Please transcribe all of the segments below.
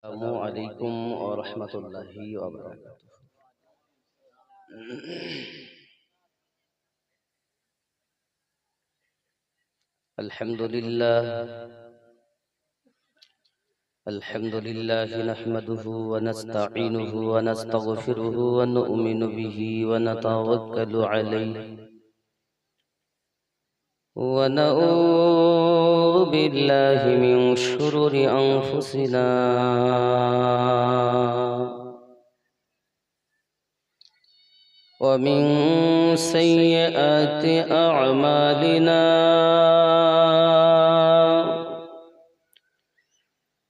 السلام عليكم ورحمة الله وبركاته. الحمد لله نحمده ونستعينه ونستغفره ونؤمن به ونتوكل عليه ونعوذ بالله من شرور أنفسنا ومن سيئات أعمالنا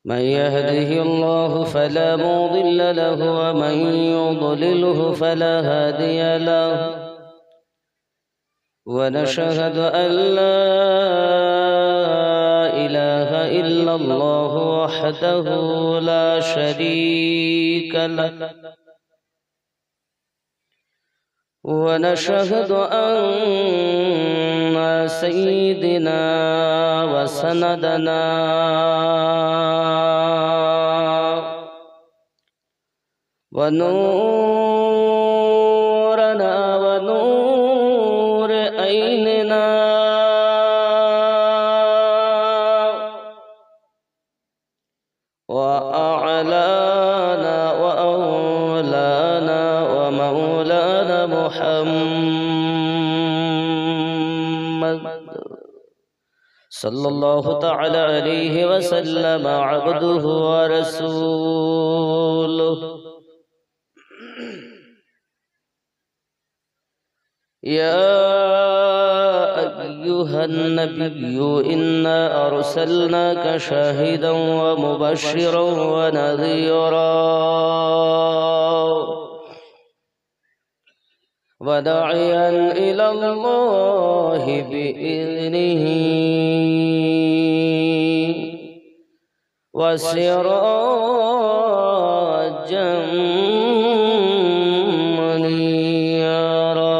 من يهده الله فلا مضل له ومن يضلله فلا هادي له ونشهد أن لا إله إلا الله وحده لا شريك له ونشهد أن سيدنا وسندنا ونورنا ونور عيننا وأعلانا وأولانا ومولانا محمد صلى الله تعالى عليه وسلم عبده ورسوله يا أيها النبي إنا أرسلناك شاهدا ومبشرا ونذيرا وداعيا إلى الله بإذنه وسراجا منيرا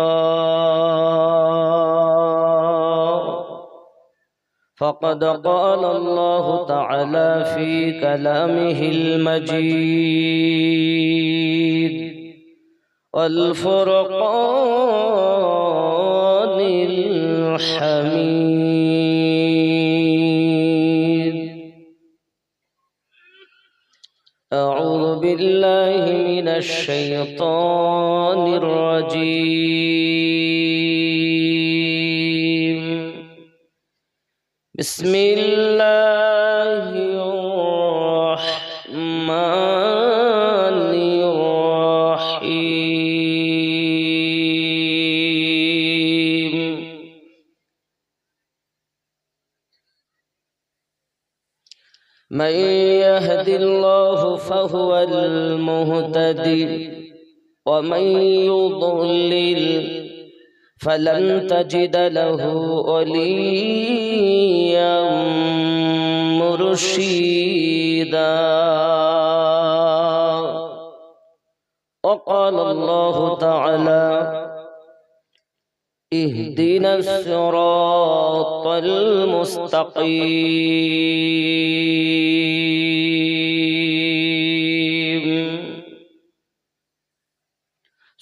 فقد قال الله تعالى في كلامه المجيد والفرقان الحميد أعوذ بالله من الشيطان الرجيم بسم الله الرحمن الرحيم من يهد الله فهو المهتدي ومن يضلل فلن تجد له وليا مرشدا وقال الله تعالى اهدنا الصراط المستقيم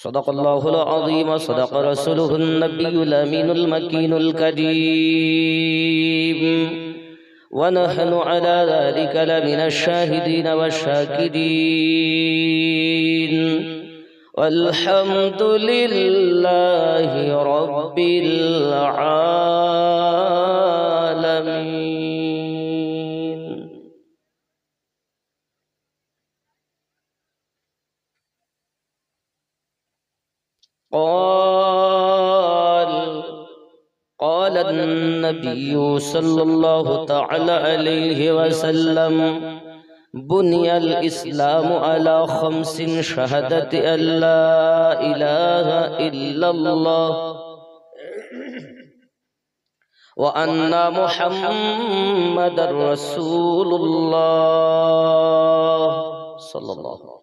صدق الله العظيم صدق رسوله النبي الأمين المكين الكريم ونحن على ذلك لمن الشاهدين والشاكرين والحمد لله رب العالمين. قال النبي صلى الله تعالى عليه وسلم بني الإسلام على خمس شهادة أن لا إله إلا الله وأن محمد رسول الله صلى الله عليه وسلم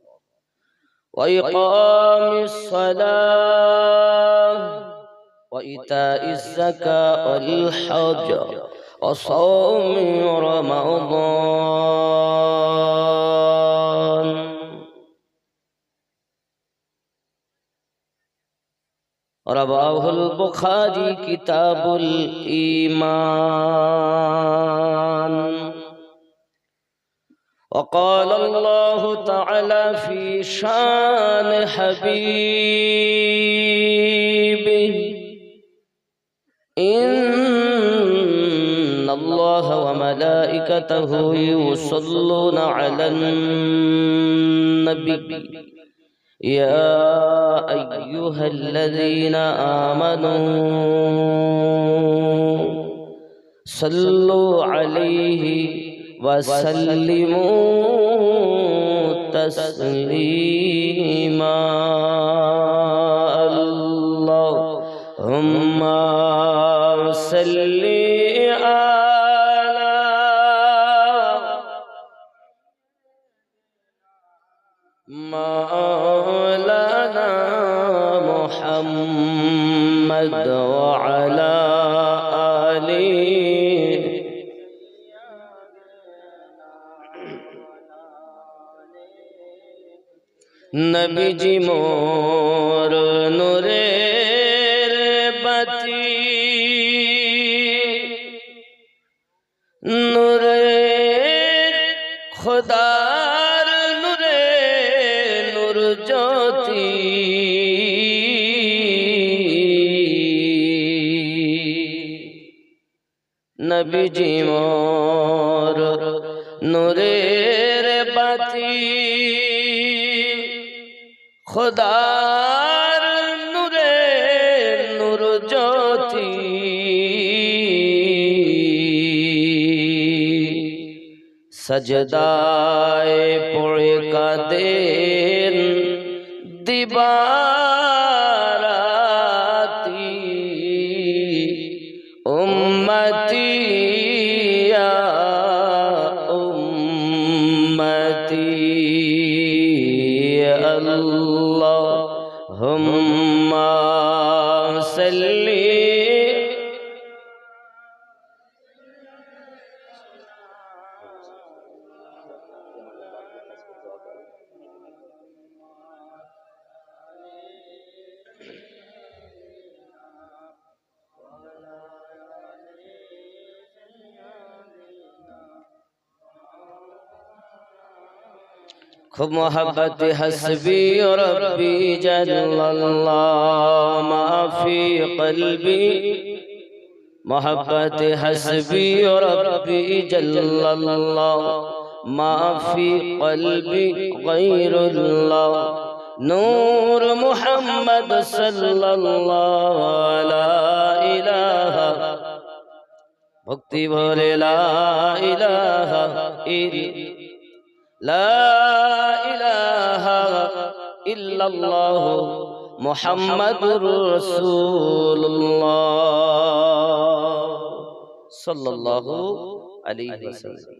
وإقام الصلاة وإيتاء الزكاة والحج وصوم رمضان रवाहुल बुखारी किताबुल ईमान। वक़ाल अल्लाहु तआला फी शान हबीबिही इन्नल्लाह व मलाइकतहु युसल्लूना अलन नबी या अय्युहल्लज़ीना आमनू सल्लु अलैहि वसल्लिमू तस्लीमा। अल्लाहुम्मा सल्लि अला मौलाना मुहम्मद व अला नबीजी मोर नूरेर बाती नूरेर खुदार नूरे नूर ज्योति नबीजी मोर नूरेर बाती खुदार नूरे नूर ज्योति सजदाए पड़े कादेन दिबाराती उम्मती या उम्मती अल्लाहुम्मा सल्ली खूब मोहब्बत हस्बी रब्बी जल्लल्लाह माफी क़ल्बी मोहब्बत हस्बी रब्बी जल्लल्लाह माफी क़ल्बी गैरुल्लाह नूर मुहम्मद सल्लल्लाहु ला इलाहा भक्ति भरे ला इलाहा इल्लल्लाह मुहम्मदुर रसूलुल्लाह सल्लल्लाहु अलैहि वसल्लम।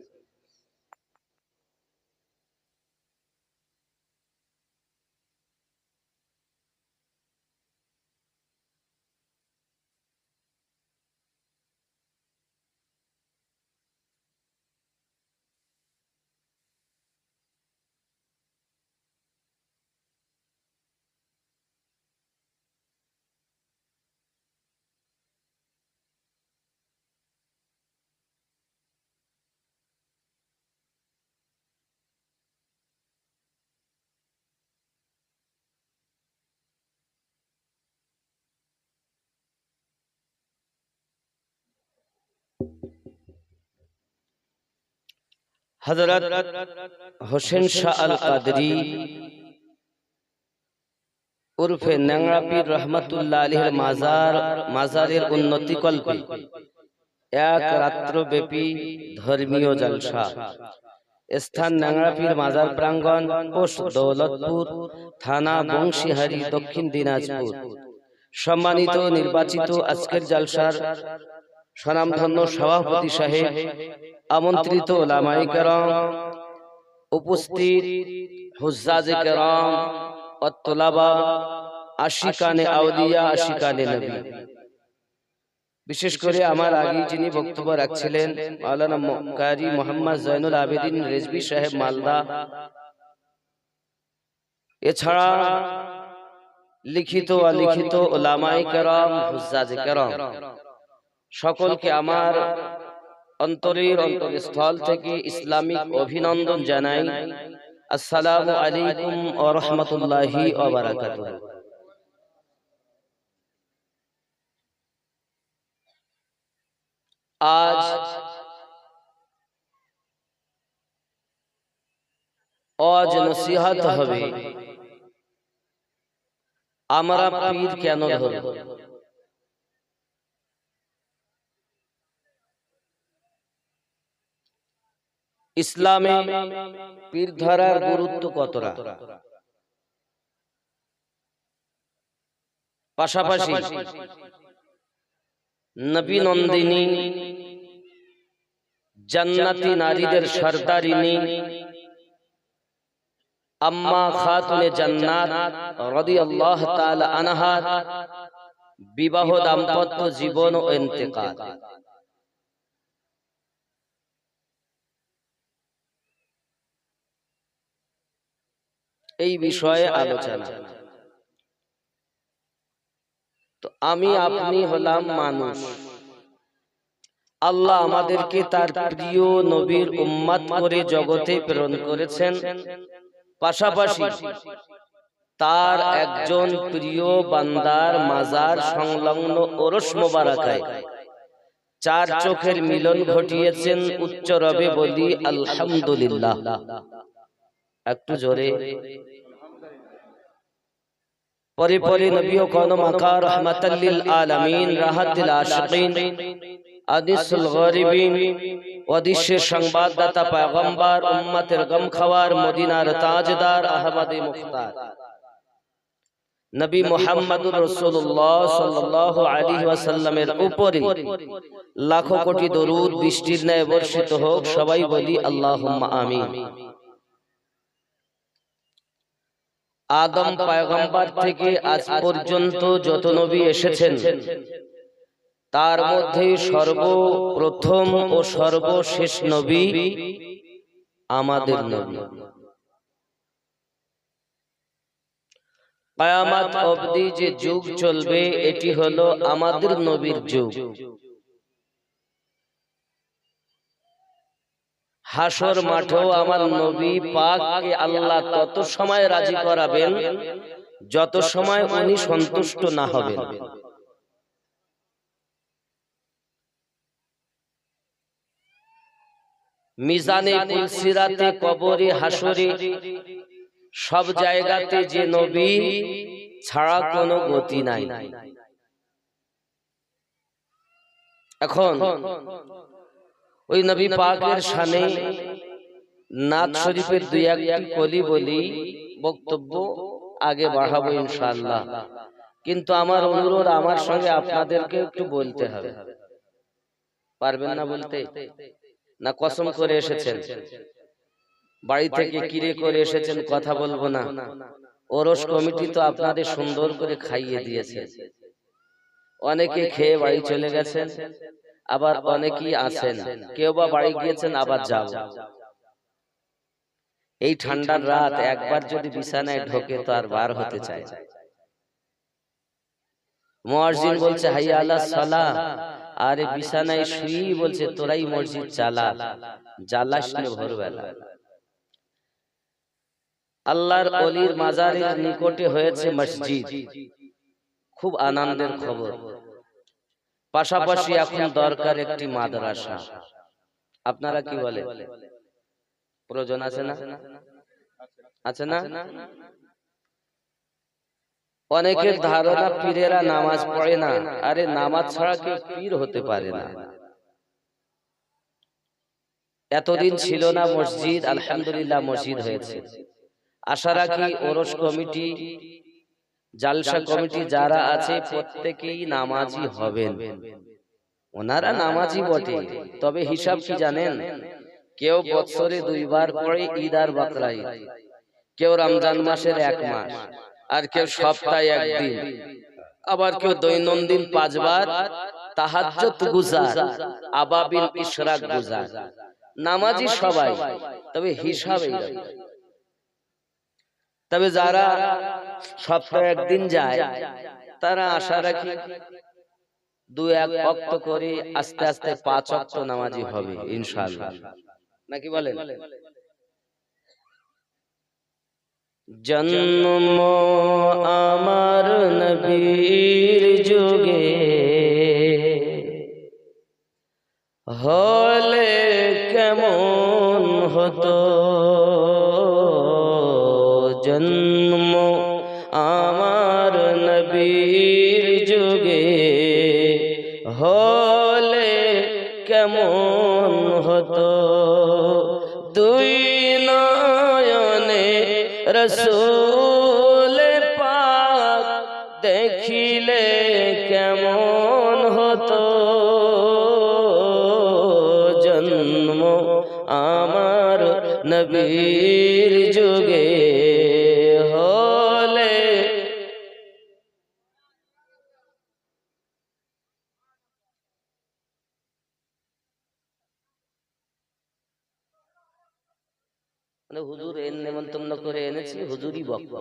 हजरत हुसैन शाह अल कादरी उर्फे न्যাংরা পীর रहमतुल्लाह अलैहिর মাজারের উন্নতি কল্পে এক রাত্রব্যাপী ধর্মীয় জলসা। স্থান ন্যাংরা পীর মাজার প্রাঙ্গণ, পোস্ট দৌলতপুর, থানা বংশীহারি, দক্ষিণ দিনাজপুর। সম্মানিত নির্বাচিত আজকের জলসার স্বনামধন্য সভাপতি সাহেব, আমন্ত্রিত উলামায়ে কেরাম, উপস্থিত হুজ্জাজে কেরাম ও তুলাবা, আশিকানে আউলিয়া, আশিকানে নবী, বিশেষ করে আমার আগে যিনি বক্তব্য রাখছিলেন মাওলানা কারি মোহাম্মদ জয়নুল আবেদিন রেজভী সাহেব মালদা, এছাড়া লিখিত অলিখিত উলামায়ে কেরাম, হুজ্জাজে কেরাম সকলকে আমার অন্তরের অন্তরস্থল থেকে ইসলামিক অভিনন্দন জানাই। আসসালামু আলাইকুম ওয়া রাহমাতুল্লাহি ওয়া বারাকাতুহু। আজ ওয়াজ নসিহত হবে আমরা পীর কেন ধরব। ইসলামে পীর ধরার গুরুত্ব কতটা, পাশাপাশি নবী নন্দিনী জান্নাতি নারীদের সরদারিনী আম্মা খাতুনে জান্নাত রাদিয়াল্লাহু তাআলা আনহা বিবাহ দাম্পত্য জীবন ও ইন্তেকাল, এই বিষয়ে আলোচনা। তো আমি আপনি হলাম মানুষ, আল্লাহ আমাদেরকে তার প্রিয় নবীর উম্মত করে জগতে প্রেরণ করেছেন। পাশাপাশি তার একজন প্রিয় বান্দার মাজার সংলগ্ন ওরস মোবারকায় চার চোখের মিলন ঘটিয়েছেন। উচ্চ রবে বলি আলহামদুলিল্লাহ। একটু জোরে। পরে পরে নবী ও কোন মাকা রাহমাতাল লিল আলামিন, রাহাতুল আশিকিন, আদিসুল গরিবিন, ওয়াদিসের সংবাদদাতা পয়গম্বর, উম্মতের গম খাওয়ার, মদিনার তাজদার, আহমদে মুখতার নবী মুহাম্মদুর রাসূলুল্লাহ সাল্লাল্লাহু আলাইহি ওয়াসাল্লামের উপরে লাখো কোটি দরুদ বৃষ্টির ন্যায় বর্ষিত হোক। সবাই বলি আল্লাহুম্মা আমিন। আদম পয়গম্বর থেকে আজ পর্যন্ত যত নবী এসেছেন তার মধ্যে সর্বপ্রথম ও সর্বশেষ নবী আমাদের নবী। কিয়ামত অবধি যে যুগ চলবে এটি হলো আমাদের নবীর যুগ। হাসর মাঠেও আমার নবী পাককে আল্লাহ তত সময় রাজি করাবেন যত সময় উনি সন্তুষ্ট না হবেন। মিজানে পুলসিরাতে, কবরে, হাসরে সব জায়গাতে যে নবী ছাড়া কোনো গতি নাই। এখন ওই নবী পাকের শানে নাত শরীফের দুই একটি কলি বলি, বক্তব্য আগে বাড়াবো ইনশাআল্লাহ। কিন্তু আমার অনুরোধ, আমার সঙ্গে আপনাদেরকে একটু বলতে হবে। পারবেন না বলতে? না কসম করে এসেছেন? বাড়ি থেকে কিরে করে এসেছেন কথা বলবো না? ওরস কমিটি তো আপনাদের সুন্দর করে খাইয়ে দিয়েছে। অনেকে খেয়ে বাড়ি চলে গেছেন, আবার অনেকেই আছেন, কেউ বা বাড়ি গিয়েছেন আবার যাও। এই ঠান্ডার রাত একবার যদি বিছানায় ঢোকে তো আর বার হতে চায়। মুয়াজ্জিন বলছে হাইয়া আলাস সালাহ, আরে বিছানায় শুই বলছে তোরাই মসজিদ চালা, জ্বালাস না ভোরবেলা। আল্লাহর ওলির মাজারের নিকটে হয়েছে মসজিদ, খুব আনন্দের খবর। পাশাপাশি এখন দরকার একটি মাদ্রাসা। আপনারা কি বলেন? প্রয়োজন আছে না? আছে না? অনেকের ধারণা পীরেরা নামাজ পড়ে না। আরে নামাজ ছাড়া কেউ পীর হতে পারে না। এতদিন ছিল না মসজিদ, আলহামদুলিল্লাহ মসজিদ হয়েছে। আশা রাখি ওরস কমিটি, জালসা কমিটি যারা আছে প্রত্যেকেই নামাজি হবেন। ওনারা নামাজি বটে, তবে হিসাব কি জানেন? কেউ বছরে 2 বার পড়ে ঈদ আর বকরা ঈদ, কেউ রমজান মাসের 1 মাস, আর কেউ সপ্তাহে 1 দিন, আবার কেউ দৈনন্দিন 5 বার তাহাজ্জুদ গুজার, আবাবিল ইশরাক গুজার। নামাজি সবাই, তবে হিসাব এইরকম। তবে যারা সপ্তাহে একদিন যায় তারা আশা রাখি 2-1 ওয়াক্ত করে আস্তে আস্তে 5 ওয়াক্ত নামাজি হবে ইনশাআল্লাহ, নাকি বলেন? জন্ম আমার নবীর যুগে হলে কেমন হতো, জন্ম আমার নবীর যুগে হলে কেমন হতো, দুই নয়নে রসূল পাক দেখিলে কেমন হতো, জন্ম আমার নবীর যুগে হলে। হুজুর এর নেমন্তন্ন করে এনেছি, হুজুরই বক্তা।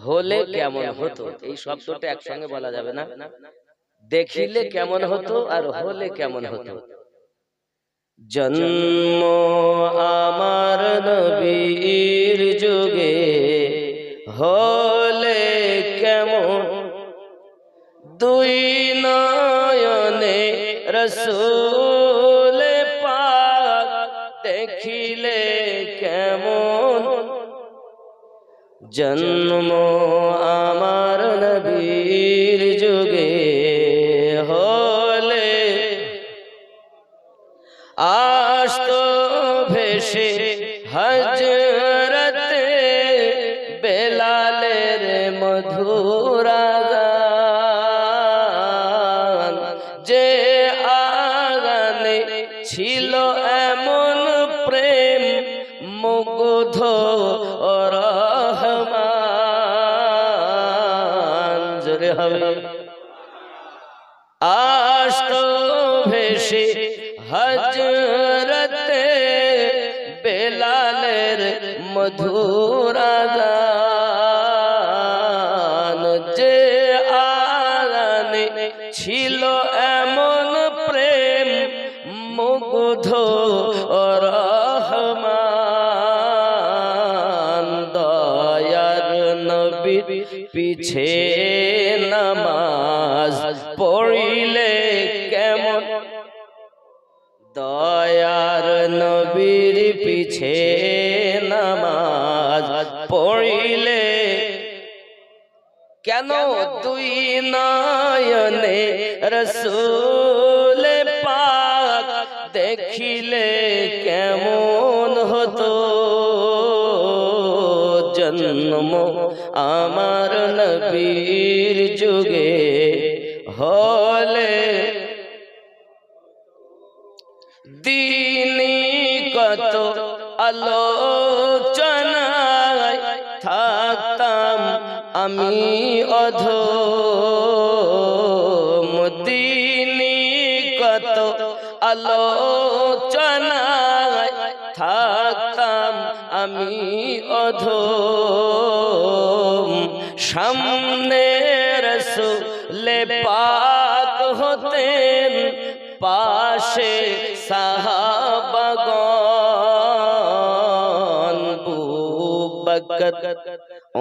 হলে কেমন হতো এই শব্দটা একসঙ্গে বলা যাবে না, দেখিলে কেমন হতো আর হলে কেমন হতো। জন্ম আমার নবীর যুগে হলে কেমন, দুই নয়নে রসূল পাক দেখিলে কেমন, জন্ম আমার নবীর যুগে হলে আসতো ভেসে হযরতে বেলালের মধুর আযান, যে আগানে ছিল এমন প্রেম মুগ্ধ রহমান, জোরে হবে। আসতো ভেসে হযরতে বেলালের মধুর আযান, যে আগানে ছিল এমন প্রেম মুগ্ধ রহমান, দয়ার নবীর পিছে নামাজ পড়িলে কেমন, দয়ার নবীর পিছে নামাজ পড়িলে কেন, দুই নয়নে রসূল পাক দেখিলে কেমন হতো, জন্ম আমার নবীর যুগে হলে দিনী কত আলোচনায় থাকতাম আমি অধম, দিনী কত আলোচনায় থাকতাম আমি অধম, সামনে রসূল পাক হতেন পাশে সাহাবাগণ, আবু বকর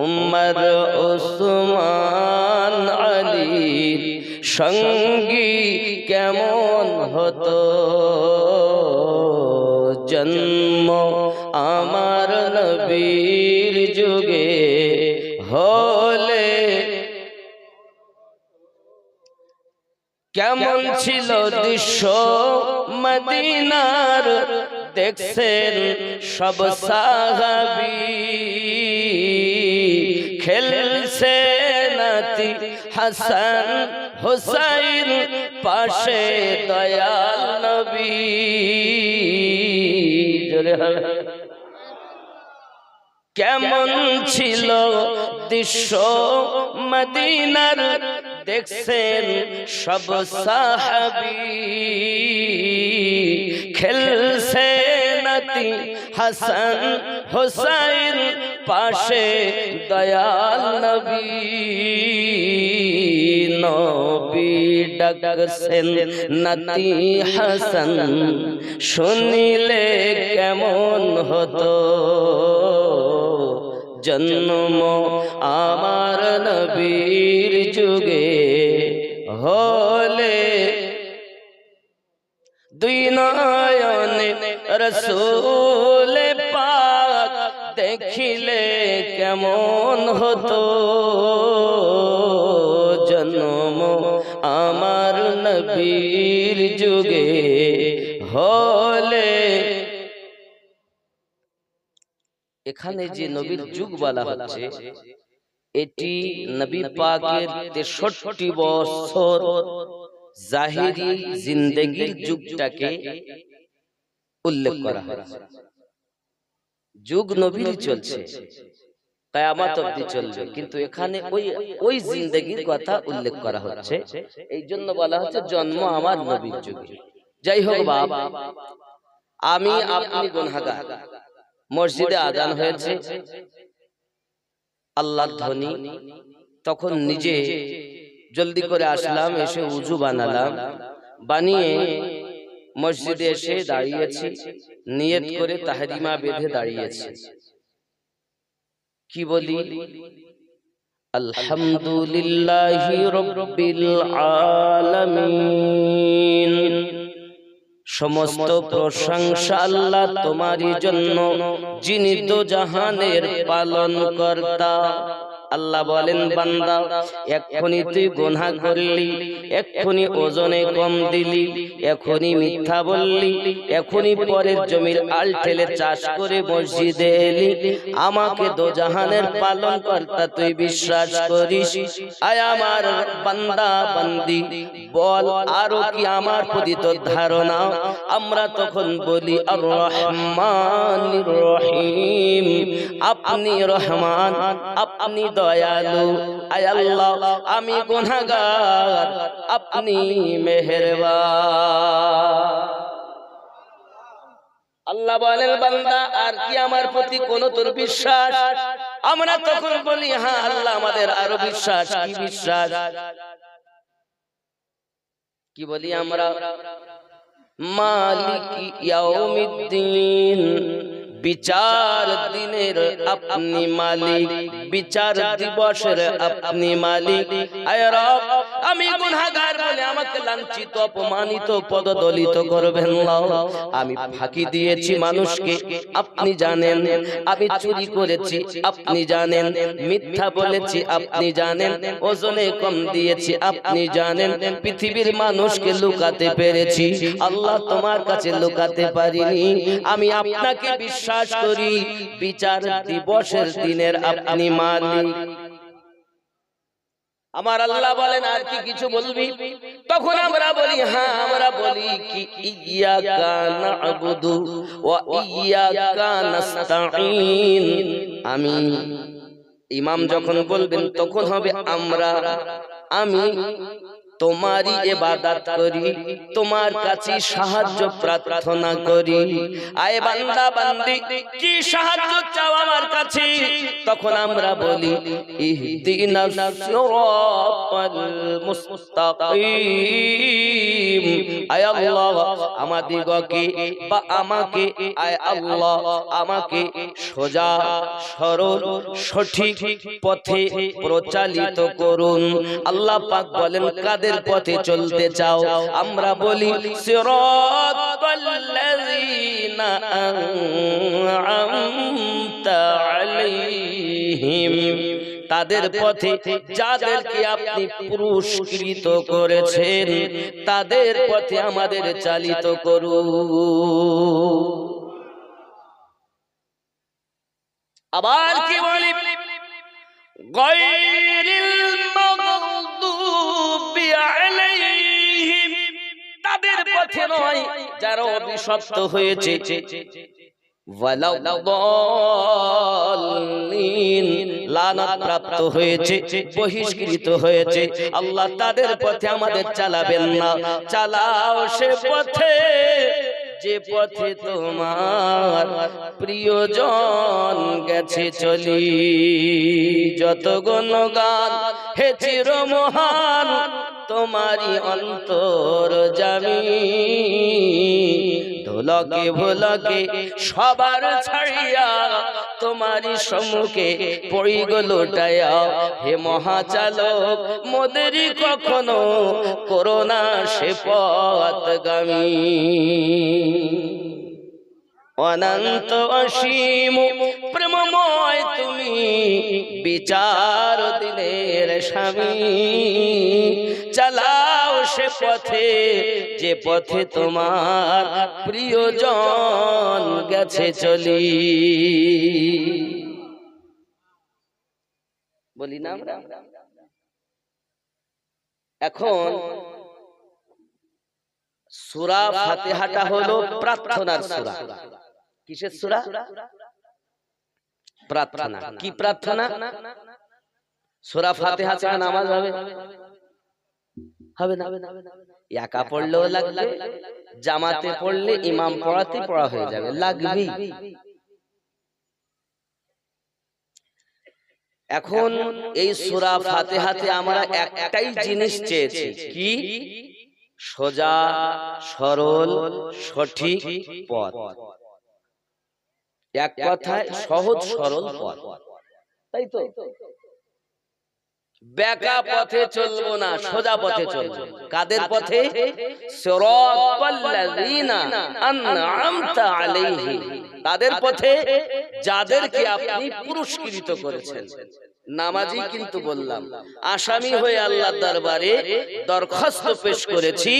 উমর ওসমান আলীর সঙ্গী কেমন হতো, জন্ম আমার নবীর যুগে হলে কেমন ছিল দৃশ্য মদিনার, দেখছেন সব সাহাবী খেলছে নাতি হাসান হুসাইন পাশে দয়াল নবী, কেমন ছিল দৃশ্য মদিনার, দেখছেন সব সাহাবী খেলছে নাতি হাসান হুসাইন পাশে দয়াল নবী নবী ডাকছেন নাতি হাসান শুনিলে কেমন হতো জন্ম আমার নবীর যুগে হলে দুই নয়নে রসূল পাক দেখিলে কেমন হতো জন্ম আমার নবীর যুগে হলে। এখানে যে নবীর যুগ বলা হচ্ছে এটি নবী পাকের 63 বছর জাহিরি জিন্দেগির যুগটাকে উল্লেখ করা হয়েছে। যুগ নবীর চলছে, কিয়ামত অবধি চলবে, কিন্তু এখানে ওই জিন্দেগির কথা উল্লেখ করা হচ্ছে। এই জন্য বলা হচ্ছে জন্ম আমার নবীর যুগে। যাই হোক বাবা, আমি আপনি গুনাহগার। মসজিদে আজান হয়েছে, আল্লাহর ধ্বনি, তখন নিজে জলদি করে আসলাম, এসে উযু বানালাম, বানিয়ে মসজিদে এসে দাঁড়িয়েছি, নিয়ত করে তাহরিমা বেঁধে দাঁড়িয়েছি। কি বলি? আলহামদুলিল্লাহি রাব্বিল আলামিন। সমস্ত প্রশংসা আল্লাহ তোমারই জন্য, যিনি তো জাহানের পালন কর্তা। আল্লাহ বলেন, বান্দা এক্ষুনি তুই গুনাহ করলি, এক্ষুনি ওজনে কম দিলি, এখনই মিথ্যা বললি, এখনই পরের জমির আল ঠেলে চাষ করে মসজিদে এলি, আমাকে দোজাহানের পালন কর্তা তুই বিশ্বাস করিস? আয় আমার বান্দা বান্দি, বল আরো কি আমার প্রতি তোর ধারণা? আমরা তখন বলি আর রহমানির রহিম, আপনি রহমান, আপনি দয়ালু। আয় আল্লাহ আমি গুনাহগার, আপনি মেহেরবান। আল্লাহ বলেন, বান্দা আর কি আমার প্রতি কোনো তোর বিশ্বাস? আমরা তখন বলি, হ্যাঁ আল্লাহ আমাদের আরো বিশ্বাস। কি বিশ্বাস? কি বলি আমরা? মালিক ইয়াউমিদ্দিন, বিচার দিনের আপনি মালিক, বিচার দিবসের আপনি মালিক। আয় রব, আমি গুনাহগার বলে আমাকে লাঞ্ছিত অপমানিত পদদলিত করবেন না। আমি ফাঁকি দিয়েছি মানুষকে, আপনি জানেন। আমি চুরি করেছি, আপনি জানেন। মিথ্যা বলেছি, আপনি জানেন। ওজনে কম দিয়েছি, আপনি জানেন। পৃথিবীর মানুষকে লুকাতে পেরেছি, আল্লাহ তোমার কাছে লুকাতে পারিনি। আমি আপনাকে বিশ্বাস করি, বিচার দিবসের দিনের আপনি মালিক। আমার আল্লাহ বলেন, আর কি কিছু বলবি? তখন আমরা বলি, হ্যাঁ আমরা বলি কি ইয়াকা না'বুদু ওয়া ইয়াকা নাস্তাঈন। আমি ইমাম যখন বলবেন তখন হবে আমরা, আমি তোমারই ইবাদত করি, তোমার কাছে সাহায্য প্রার্থনা করি। আয় বান্দা বান্দি, কি সাহায্য চাও আমার কাছে? তখন আমরা বলি ইহদিনাস সিরাতাল মুস্তাকিম। আয় আল্লাহ আমাদিগকে বা আমাকে, আয় আল্লাহ আমাকে সোজা সরল সঠিক পথে প্রচালিত করুন। আল্লাহ পাক বলেন, কাদের পথে চলতে চাও? আমরা বলি সিরাতাল্লাযীনা আন'আমতা আলাইহিম, তাদের পথে যাদেরকে আপনি পুরস্কৃত করেছেন, তাদের পথে আমাদের চালিত করুন। আবার কি বলি? গায়রিল মাগদুবি আলাইহিম, তাদের পথে নয় যারা অভিশপ্ত হয়েছে। ওয়ালাদ-দাল্লিন, লানত প্রাপ্ত হয়েছে, বহিষ্কৃত হয়েছে। আল্লাহ তাদের পথে আমাদের চালাবেন না। চালাও সে পথে যে পথে তোমার প্রিয়জন গেছে চলি। যত গুণগান হে চির মহান তোমারি অন্তর জামি। ধুলকে ভুলকে সবার ছাড়িয়া তোমারি সম্মুখে পড়ি গো লুটাইয়া। হে মহাচালক মোদেরই কখনো করোনা সে পথগামী। অনন্ত অসীম প্রেমময় তুমি বিচার দিনের স্বামী। চালাও সে পথে যে পথে তোমার প্রিয়জন গেছে চলি। বলি না আমরা। এখন সূরা ফাতিহাটা হলো প্রার্থনার সূরা। কিসের সূরা? প্রার্থনা। কি প্রার্থনা? সূরা ফাতিহা ছাড়া নামাজ হবে? হবে না। একা পড়লেও লাগবে, জামাতে পড়লে ইমাম পড়াতে পড়া হয়ে যাবে, লাগবেই। এখন এই সূরা ফাতিহাতে আমরা একটাই জিনিস চেয়েছি, কি? সোজা সরল সঠিক পথ। এক কথায় সহজ সরল পথ, তাই তো? বেকা পথে চলবো না, সোজা পথে চলবো। কাদের পথে? সিরাতাল্লাযীনা আন'আমতা আলাইহিম, তাদের পথে যাদেরকে আপনি পুরস্কৃত করেছেন। নামাজি কিন্তু বললাম, আসামি হয়ে আল্লাহর দরবারে দরখাস্ত পেশ করেছি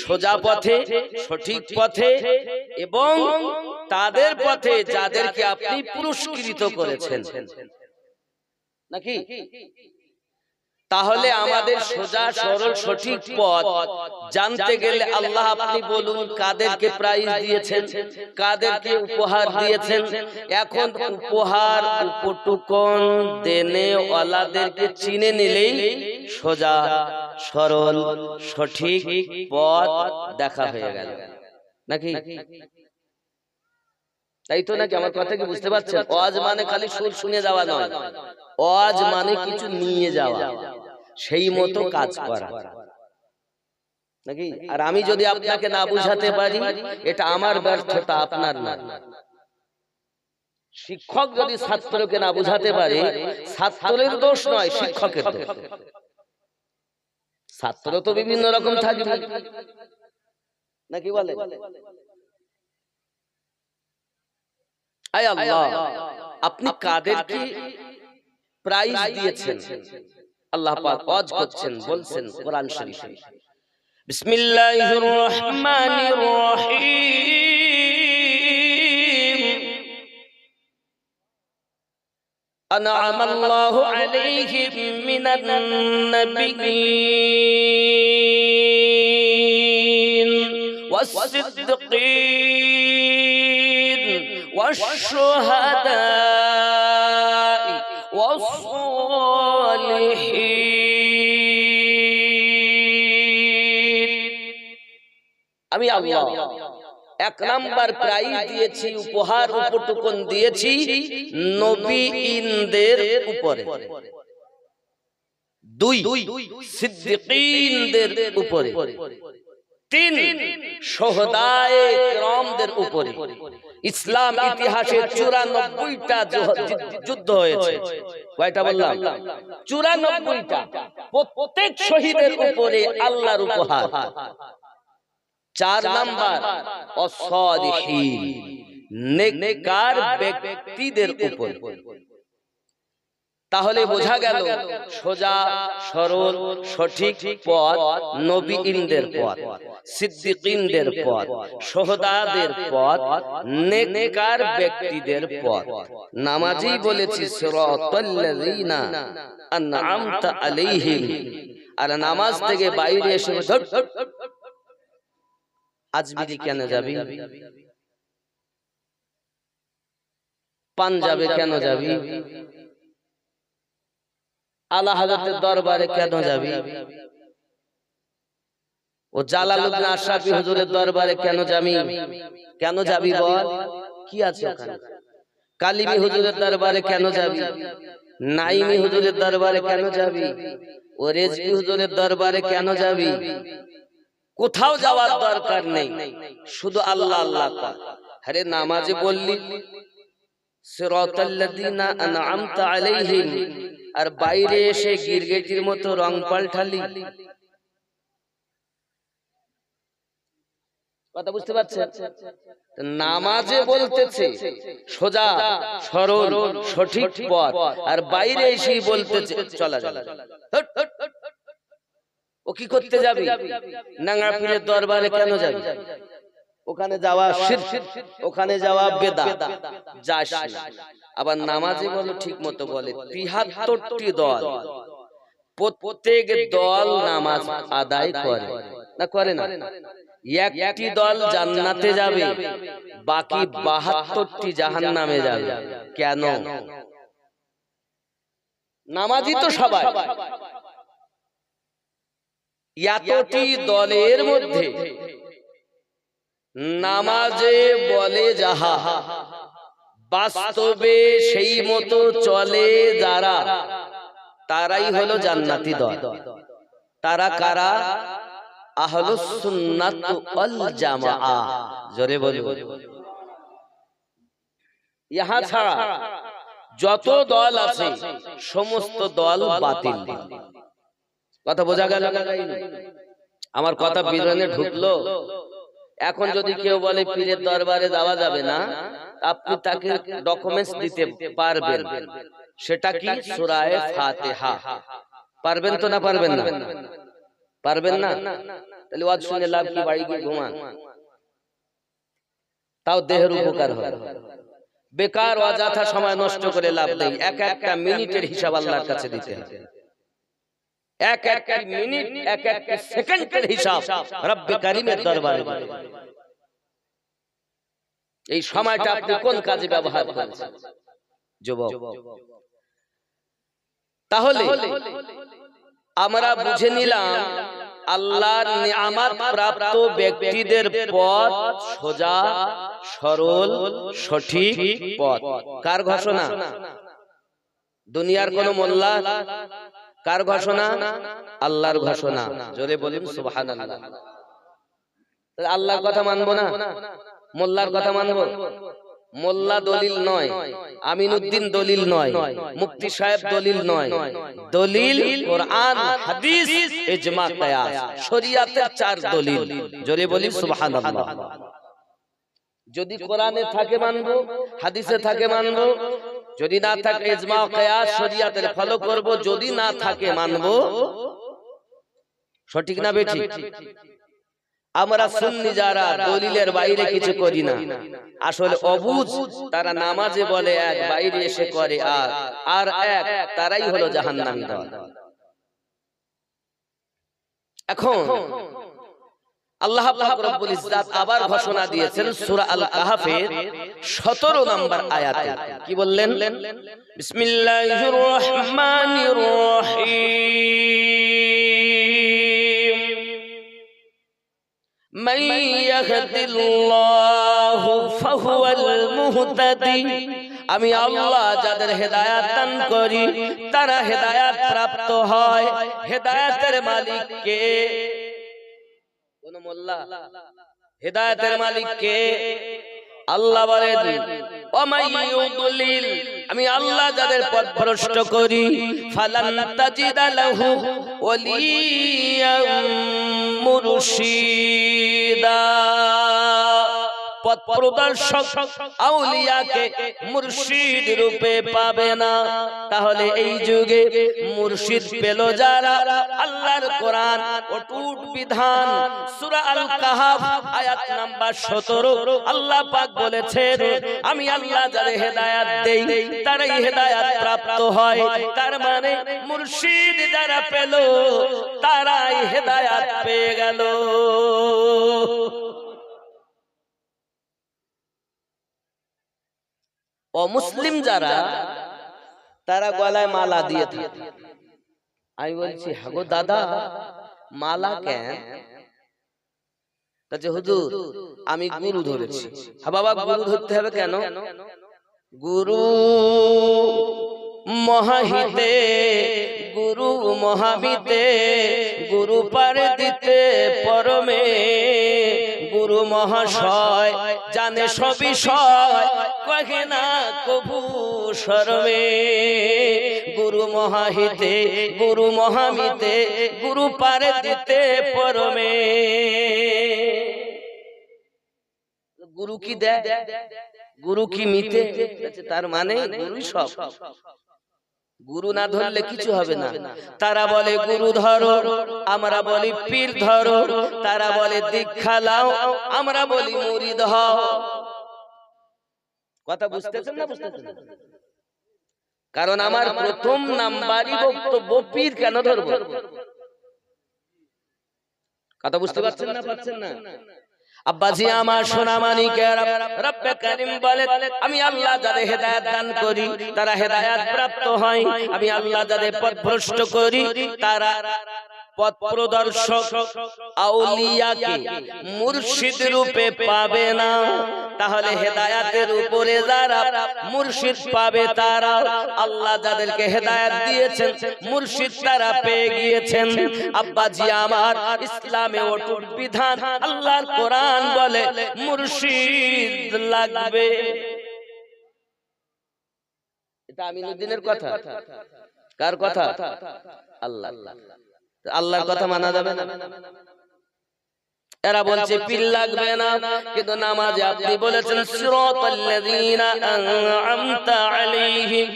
সোজা পথে সঠিক পথে এবং তাদের পথে যাদেরকে আপনি পুরস্কৃত করেছেন, নাকি? তাহলে আমাদের সোজা সরল সঠিক পথ জানতে গেলে আল্লাহ আপনি বলুন কাদেরকে প্রাইজ দিয়েছেন, কাদেরকে উপহার দিয়েছেন। এখন উপহার উপটুকন দেনে ওয়ালাদেরকে চিনে নিলেই সোজা সরল সঠিক পথ দেখা হয়ে গেল, নাকি? তাই তো নাকি? আমার কথা কি বুঝতে পারছেন? ওয়াজ মানে খালি সুর শুনে যাওয়া নয়, ওয়াজ মানে কিছু নিয়ে যাওয়া, সেই মতো কাজ করা, নাকি? আর আমি যদি আপনাকে না বুঝাতে পারি, এটা আমার ব্যর্থতা, আপনার না। শিক্ষক যদি ছাত্রকে না বুঝাতে পারে, ছাত্রের দোষ নয়, শিক্ষকের দোষ। ছাত্র তো বিভিন্ন রকম থাকবে, নাকি বলে? আয় আল্লাহ, আপনি কাদেরকে প্রাইজ দিয়েছেন? আল্লাহ পাক ওয়াজ করছেন, বলছেন কোরআন শরীফে, বিসমিল্লাহির রহমানির রহিম, আন'আমাল্লাহু আলাইহিম মিনান নাবিয়্যিন ওয়াস-সিদ্দীকিন ওয়াশ-শুহাদা'i ওয়াস-সালিহিন। আমি আল্লাহ এক নাম্বার প্রাইজ দিয়েছি, উপহার উপটুকন দিয়েছি নবীদের উপরে, দুই সিদ্দিকীনদের উপরে, তিন শুহাদায়ে কিরামদের উপরে। ইসলাম ইতিহাসে 94টা যুদ্ধ হয়েছে। কয়টা বললাম? 94টা। প্রত্যেক শহীদের উপরে আল্লাহর উপহার। 4 নাম্বার আস-সালিহিন, নেককার ব্যক্তিদের উপর। তাহলে বোঝা গেল সোজা সরল সঠিক পথ নবীদের পথ, সিদ্দিকীনদের পথ, শুহাদাদের পথ, নেককার ব্যক্তিদের পথ। নামাজি বলেছি সিরাতাল্লাযীনা আন'আমতা আলাইহিম। আর নামাজ থেকে বাইরে এসে আজমিরি কেন যাবি, পাঞ্জাবে কেন যাবি, আলা হযরতের দরবারে কেন যাবি? ও জালালউদ্দিন আশরাফি হুজুরের দরবারে কেন যাবি বল, কি আছে ওখানে? কালিমি হুজুরের দরবারে কেন যাবি? নাইমি হুজুরের দরবারে কেন যাবি? ও রেজভি হুজুরের দরবারে কেন যাবি? কোথাও যাওয়ার দরকার নেই, শুধু আল্লাহ আল্লাহ কর। আরে নামাজে বললি সিরাতাল্লাযিনা আনআমতা আলাইহিম, আর বাইরে এসে গিরগিটির মতো রং পাল্টালি। কথা বুঝতে পারছেন? নামাজে বলতেছে সোজা সরল সঠিক পথ, আর বাইরে এসেই বলতেছে চলা চলা। ও কি করতে যাবি? নাঙ্গা পীরের দরবারে কেন যাবি? ওখানে যাওয়া শিরক, ওখানে যাওয়া বেদাত, যাস না। আবার নামাজে বলো ঠিক মতো বলে ৭৩টি দল, প্রত্যেক দল নামাজ আদায় করে না, করে না? একটি দল জান্নাতে যাবে, বাকি ৭২টি জাহান্নামে যাবে। কেন? নামাজি তো সবাই। এতটি দলের মধ্যে নামাজে বলে যাহা, বাস্তবে সেই মতো চলে যারা, তারাই হলো জান্নাতি দল। তারা কারা? আহলুস সুন্নাত ওয়াল জামাআহ। জোরে বলি। ইহা ছাড়া যত দল আছে সমস্ত দল বাতিল। কথা বোঝা গেল? আমার কথা বিরনে ঢুকলো? এখন যদি কেউ বলে পীরের দরবারে যাওয়া যাবে না, আপনি তাকে ডকুমেন্টস দিতে পারবেন। সেটা কি? সূরা ফাতিহা। পারবেন তো না পারবেন না? পারবেন না? তাহলে ওয়াজ শুনে লাভ কি? বাড়ি গিয়ে ঘুমান, তাও দেহের উপকার হবে। বেকার অযথা সময় নষ্ট করে লাভ নেই। এক একটা মিনিটের হিসাব আল্লাহর কাছে দিতে হবে। এক এক মিনিট, এক এক সেকেন্ডের হিসাব রব্বে কারীমের দরবারে। এই সময়টা আপনি কোন কাজে ব্যবহার করেছেন যুবক? তাহলে আমরা বুঝে নিলাম আল্লাহর নিয়ামত প্রাপ্ত ব্যক্তিদের পথ সোজা সরল সঠিক পথ। কার ঘোষণা? দুনিয়ার কোন মোল্লা? কার ঘোষণা? আল্লাহর ঘোষণা। জোরে বলুন সুবহানাল্লাহ। আল্লাহর কথা মানবো না, মোল্লার কথা মানবো? মোল্লা দলিল নয়, আমিনউদ্দিন দলিল নয়, মুফতি সাহেব দলিল নয়। দলিল কোরআন, হাদিস, ইজমা, কিয়াস, শরীয়তের 4 দলিল। জোরে বলি সুবহানাল্লাহ। যদি কোরআনে থাকে মানবো, হাদিসে থাকে মানবো, যদি না থাকে ইজমা কিয়াস শরীয়তের ফলো করব, যদি না থাকে মানবো। সঠিক না বেঠিক? আমরা সুন্নি যারা দলিলের বাইরে কিছু করি না, আসলে অবুঝ। তারা নামাজে বলে এক, বাইরে এসে করে আর এক, তারাই হলো জাহান্নামী দল। এখন আল্লাহ পাক রব্বুল ইজ্জাত আবার ঘোষণা দিয়েছেন সূরা আল কাহফের 17 নম্বর আয়াতে। কি বললেন? বিসমিল্লাহির রহমানির রহিম, মান ইয়াহদিল্লাহু ফাহুয়াল মুহতাদি। আমি আল্লাহ যাদের হেদায়েত দান করি তারা হেদায়েত প্রাপ্ত হয়। হেদায়েতের মালিক কে? কোন মোল্লা? হেদায়েতের মালিক কে? আল্লাহ বলেন ওমাইয়ুদলিল, আমি আল্লাহ যাদের পথভ্রষ্ট করি, ফালান তাজিদা লাহু ওয়ালিয়াম মুরশিদা, পথ প্রদর্শক আউলিয়াকে মুর্শিদ রূপে পাবে না। তাহলে এই যুগে মুর্শিদ পেল যারা? আল্লাহর কোরআন অটুট বিধান, সূরা আল কাহফ আয়াত নাম্বার 17। আল্লাহ পাক বলেছেন আমি আল্লাহ যাদের হেদায়েত দেই তারাই হেদায়েত প্রাপ্ত হয়। তার মানে মুর্শিদ যারা পেল তারাই হেদায়েত পেয়ে গেল। অমুসলিম যারা, তারা গলায় মালা দিয়ে থাকে। আমি বলছি হাগো দাদা, মালা কেন? তাতে হুজুর আমি গুরু ধরেছি। হ্যাঁ বাবা, গুরু ধরতে হবে কেন? গুরু মহাহিতে, গুরু মহামিতে, গুরু পারে দিতে পরমে, গুরু মহাশয় জানে সবিষয়, কহে না কভু শরমে। গুরু মহাহিতে, গুরু মহামিতে, গুরু পারে দিতে পরমে। গুরু কি দেয়, গুরু কি মিতে, তার মানে গুরুই সব। গুরু না ধরলে কিছু হবে না। তারা বলে গুরু ধরো, আমরা বলি পীর ধরো। তারা বলে দীক্ষা লাও, আমরা বলি মুরিদ হও। কথা বুঝতেছেন না বুঝতেছেন? কারণ আমার প্রথম নাম্বারই বক্তব্য পীর কেন ধরবো। কথা বুঝতে পারছেন না পারছেন না? আব্বাজি আমার সোনা মানিকেরা, রব্বে কারীম বলে আমি আল্লাহ যাদের হেদায়েত দান করি তারা হেদায়েত প্রাপ্ত হয়, আমি আল্লাহ যাদের পথভ্রষ্ট করি তারা পথ প্রদর্শক আউলিয়াকে মুর্শিদ রূপে পাবে না। তাহলে হেদায়েতের উপরে যারা মুর্শিদ পাবে তারা, আল্লাহ যাদেরকে হেদায়েত দিয়েছেন মুর্শিদ তারা পেয়ে গিয়েছেন। আব্বাজি আমার ইসলামে অটুট বিধান, আল্লাহর কোরআন বলে মুর্শিদ লাগবে। এটা আমিনুদ্দিনের কথা? কার কথা? আল্লাহ। আল্লাহর কথা মানা যাবে না? এরা বলছে পীর লাগবে না, কিন্তু নামাজে আপনি বলেছেন সিরাতাল্লাযীনা আন'আমতা আলাইহিম।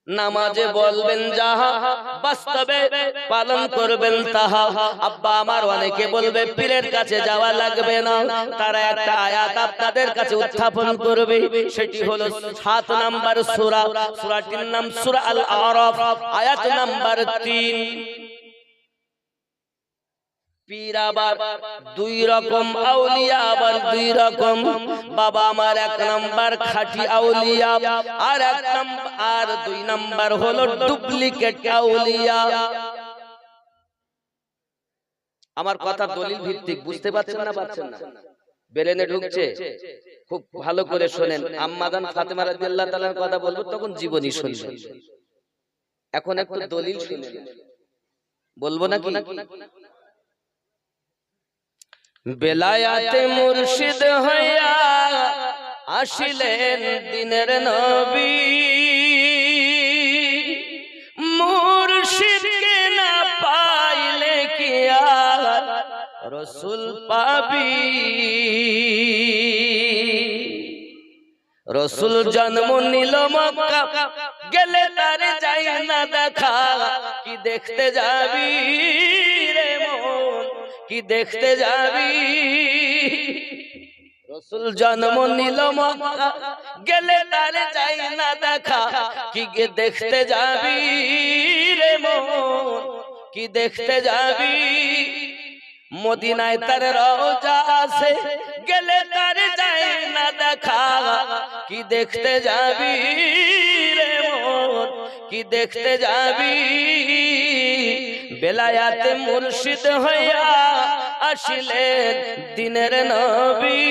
নামাজে বলবেন যাহা, বাস্তবে পালন করবেন তাহা। আব্বা আমার অনেকে বলবে পীরের কাছে যাওয়া লাগবে না, তারা একটা আয়াত আপনাদের কাছে উত্থাপন করবে, সেটি হলো 7 নাম্বার সূরা, সূরাটির নাম সূরা আল আরাফ, আয়াত নাম্বার 3। পীর আবার দুই রকম, আউলিয়া আবার দুই রকম। বাবা আমার 1 নাম্বার খাঁটি আউলিয়া, আর 2 নাম্বার হলো ডুপ্লিকেট আউলিয়া। আমার কথা দলিল ভিত্তিক, বুঝতে পারছেন না পারছেন না? ব্রেনে ঢুকছে? খুব ভালো করে শোনেন। আম্মা জান ফাতেমা রাদিয়াল্লাহু তাআলার কথা বলবো, তখন জীবনী শুনবেন। এখন একটু দলিল শুনেন, বলবো নাকি? বেলায়াতে মুর্শিদ হইয়া আসিলেন দিনের নবী, মুর্শিদকে না পাইলে কি আর রাসূল পাবি। রাসূল জন্ম নিল মক্কা, গেলে তার যাই না দেখা, কি দেখতে যাবি রে মন, কি দেখতে যাবি। রাসূল জন্ম নিল মক্কা, গেলে তার যাই না দেখা, কি দেখতে যাবি রে মন, কি দেখতে যাবি। মদিনায় তার রওজা আছে, গেলে তার যাই না দেখা, কি দেখতে যাবি রে মন, কি দেখতে যাবি। বেলায়াতে মুর্শিদ হইয়া আসিলেন দিনের নবী,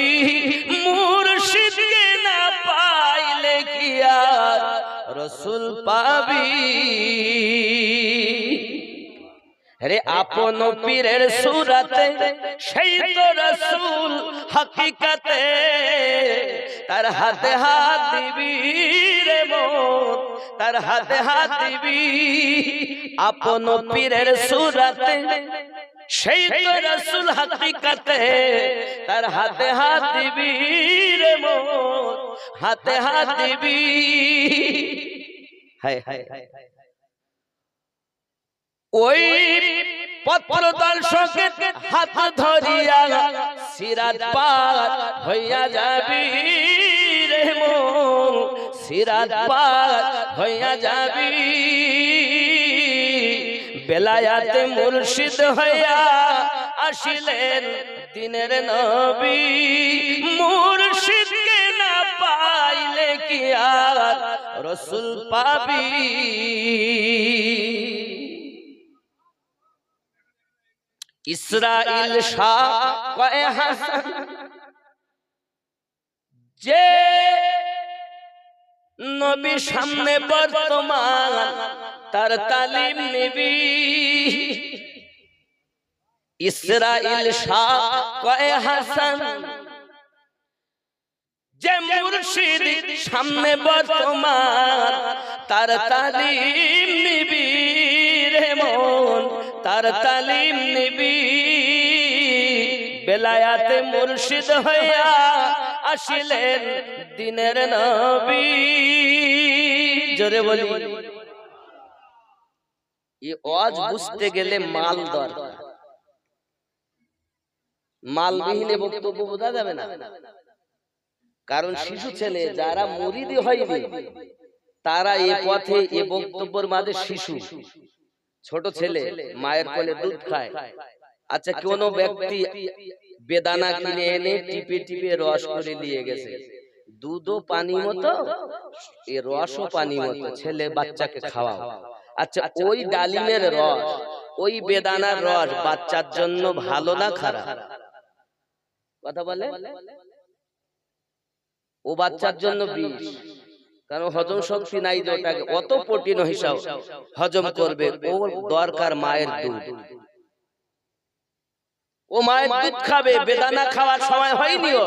মুর্শিদকে না পাইলে কি আর রাসূল পাবি। রে আপন পীরের সুরাতে সেই তো রাসূল হাকিকাতে, তার হাতে হাত দিবি রে মন, তার হাতে হাত দিবি। আপন পীরের সুরাতে সেই তো রাসূল হাকিকাতে, তার হাতে হাত দিবি রে মন, হাতে হাত দিবি। হায় হায় হায়, ওই পথপ্রদর্শকের হাত ধরিয়া সিরাত পার হইয়া যাবি রে মন, সিরাত পার হইয়া যাবি। বেলায়াতে মুর্শিদ হইয়া আসিলেন দিনের নবী, মুর্শিদকে না পাইলে কি আর রাসূল পাবি। ইসরাইল শাহ কয়ে হাসান যে নবী সামনে বর্তমান তার তালিম নিবি। ইসরাইল শাহ কয়ে হাসান যে মুর্শিদ সামনে বর্তমান তার তালিম নিবি রে মন, তার তালিম নিবি। বেলায়াতে মুর্শিদ হইয়া আসিলেন দিনের নবী। জোরে বলি। এই ওয়াজ বুঝতে গেলে মাল দরকার, মালবিহীনে বক্তব্য বোঝা যাবে না। কারণ শিশু ছেলে যারা মুরিদি হয়নি তারা এই পথে এই বক্তব্যের মাঝে শিশু, ছোট ছেলে মায়ের কোলে দুধ খায়। আচ্ছা, কোন ব্যক্তি বেদানা কিনে এনে টিপে টিপে রস করে নিয়ে গেছে, দুধও পানি মতো এই রসও পানি মতো, ছেলে বাচ্চাকে খাওয়াও। আচ্ছা, ওই ডালিমের রস ওই বেদানার রস বাচ্চার জন্য ভালো না খারাপ? কথা বলে। ও বাচ্চার জন্য বিষ, কারণ হজম শক্তি নাই যে ওটাকে অত প্রোটিন হিসাব হজম করবে। ওর দরকার মায়ের দুধ, ও মায়ের দুধ খাবে। বেদানা খাওয়ার সময় হয়নি ও।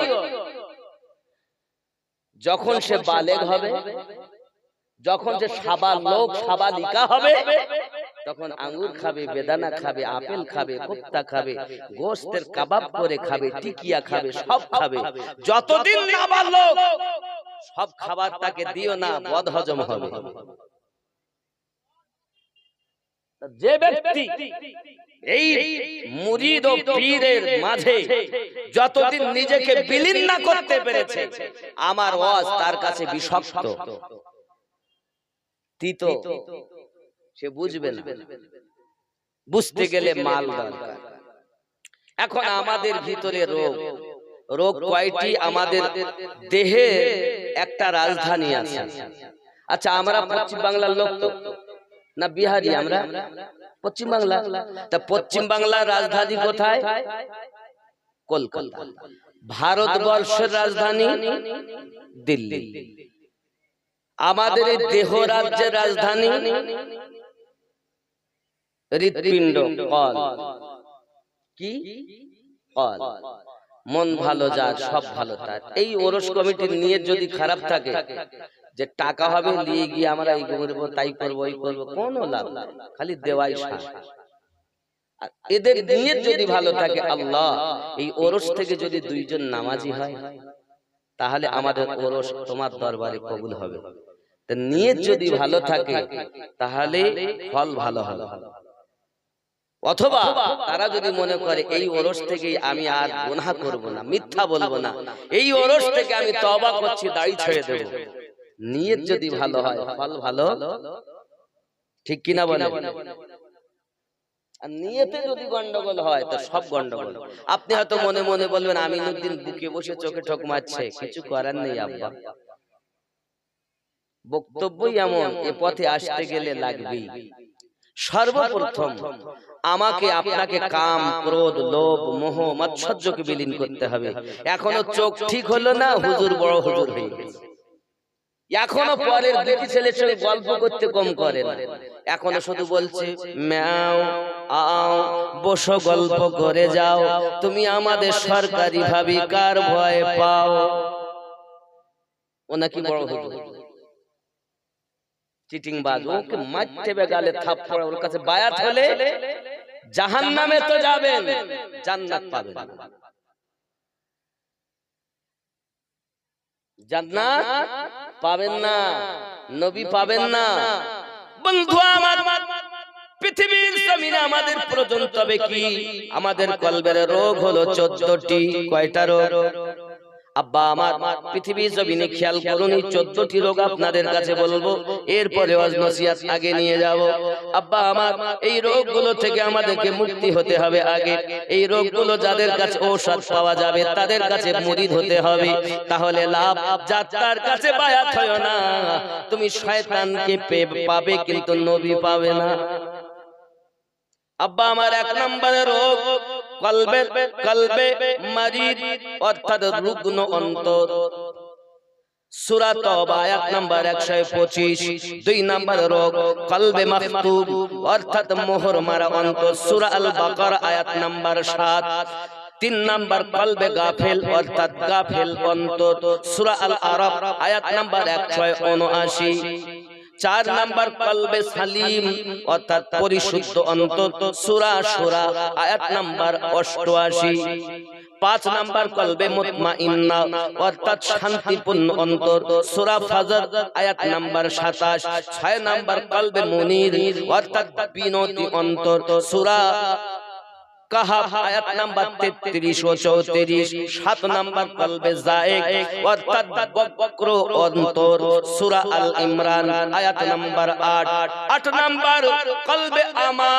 যখন সে বালেগ হবে, যখন সে সাবালক সাবালিকা হবে, তখন আঙ্গুর খাবে, বেদানা খাবে, আপেল খাবে, কুত্তা খাবে, গোশতের কাবাব করে খাবে, টিকিয়া খাবে, সব খাবে। যতদিন নাবালক সব খাবার তাকে দিও না, বদহজম হবে। যে ব্যক্তি এই মুরিদ ও পীরের মাঝে যতদিন নিজেকে বিলীন না করতে পেরেছে, আমার ওয়াজ তার কাছে বিষাক্ত, তিতো, সে বুঝবে না। বুঝতে গেলে মাল দরকার। এখন আমাদের ভিতরে রোগ, রোগ কয়টি? আমাদের দেহে একটা রাজধানী আছে। আচ্ছা, আমরা পশ্চিম বাংলার লোক তো না বিহারি? আমরা পশ্চিম বাংলা। তা পশ্চিম বাংলার রাজধানী কোথায়? কলকাতা। ভারতবর্ষের রাজধানী দিল্লি। আমাদের এই দেহ রাজ্যের রাজধানী হৃৎপিণ্ড, কল। কি কল? মন ভালো যার সব ভালো তার। এই ওরস কমিটির নিয়ত যদি খারাপ থাকে, যে টাকা হবে নিয়ে গিয়ে আমরা এই করবো, তাই করবো, এই করবো, কোনো লাভ নাই, খালি দেওয়াই সার। আর এদের নিয়ত যদি ভালো থাকে, আল্লাহ এই ওরস থেকে যদি দুইজন নামাজি হয়, তাহলে আমাদের ওরস তোমার দরবারে কবুল হবে। নিয়ত যদি ভালো থাকে তাহলে ফল ভালো হবে। অথবা তারা যদি মনে করে এই ওরস থেকে আমি আর গুনাহ করব না, মিথ্যা বলবো না, এই ওরস থেকে আমি তওবা করছি, দাড়ি ছেড়ে দেব, নিয়ত যদি ভালো হয় ফল ভালো। ঠিক কিনা বলে? আর নিয়তে যদি গন্ডগোল হয় তো সব গন্ডগোল। আপনি হয়তো মনে মনে বলবেন আমিনুদ্দিন বুকে বসে চোখে ঠোক মারছে, কিছু করার নেই আব্বা। বক্তব্যই এমন, এ পথে আসতে গেলে লাগবেই। সর্বপ্রথম আমাকে আপনাকে কাম, ক্রোধ, লোভ, মোহ, মাৎসর্যকে বিলীন করতে হবে। এখনো চোখ ঠিক হলো না, হুজুর বড় হুজুর হয়ে গেছে। এখনো পরের দুটি ছেলের সঙ্গে গল্প করতে কম করে না, এখনো শুধু বলছে ম্যাও আও, বসো গল্প করে যাও, তুমি আমাদের সরকারি ভাবি কার ভয় পাও। ও নাকি বড় হুজুর, চিটিংবাজ। ওকে মারতে বেগালে থাপ্পড়, ওর কাছে বায়াত হলে জাহান্নামে তো যাবেন, জান্নাত পাবেন না। জান্নাত পাবেন না, নবী পাবেন না। বন্ধু আমার, পৃথিবীর জমিনে আমাদের প্রয়োজন তবে কি? আমাদের কলবের রোগ হলো 14টি। কয়টা রোগ? আব্বা আমার, পৃথিবীর জমিনে খেয়াল করুন, এই 14টি রোগ আপনাদের কাছে বলবো, এরপরে ওয়াজ নসিহত আগে নিয়ে যাব। আব্বা আমার, এই রোগগুলো থেকে আমাদেরকে মুক্তি হতে হবে। আগে এই রোগগুলো যাদের কাছে ঔষধ পাওয়া যাবে তাদের কাছে মুরিদ হতে হবে, তাহলে লাভ। যার কাছে বায়াত হয় না, তুমি শয়তানকে পাবে কিন্তু নবী পাবে না। আব্বা আমার 1 নম্বরের রোগ কলবে মারিদ অর্থাৎ রুগ্ন অন্তর। সূরা তওবা আয়াত নাম্বার 125। 2 নম্বর রোগ কলবে মাফতুব অর্থাৎ মোহর মারা অন্তর। সূরা আল বাকারা আয়াত নাম্বার 7। 3 নম্বর কলবে গাফিল অর্থাৎ গাফিল অন্তর। সূরা আল আরাফ আয়াত নাম্বার 179। 4 নম্বর কলবে সালিম অর্থাৎ পরিশুদ্ধ অন্তর। সূরা শুরা আয়াত নাম্বার 88। 5 নম্বর কলবে মুতমাইন্না অর্থাৎ শান্তিপূর্ণ অন্তর। সূরা ফজর আয়াত নাম্বার 27। 6 নম্বর কলবে মুনির অর্থাৎ বিনতি অন্তর। সূরা কাহাফ আয়াত নাম্বার 33 ও 34। 7 নম্বর কলবে যায়েক অর্থাৎ বক্র অন্তর। সূরা আল ইমরান আয়াত নাম্বার 8। 8 নম্বর কলবে আমা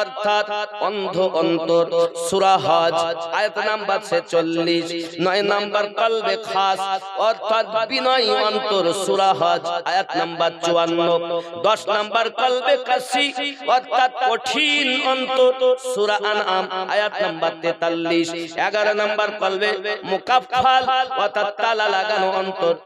অর্থাৎ অন্ধ অন্তর। সূরা হজ আয়াত নাম্বার 46। 9 নম্বর কলবে খাস অর্থাৎ বিনয়ী অন্তর। সূরা হজ আয়াত নাম্বার 54। 10 নম্বর কলবে কাসি অর্থাৎ কঠিন অন্তর। সূরা আনআম আয়াত নাম্বার 43। 11 নম্বর কলবে মুকাফফাল অর্থাৎ তালা লাগানো অন্তর।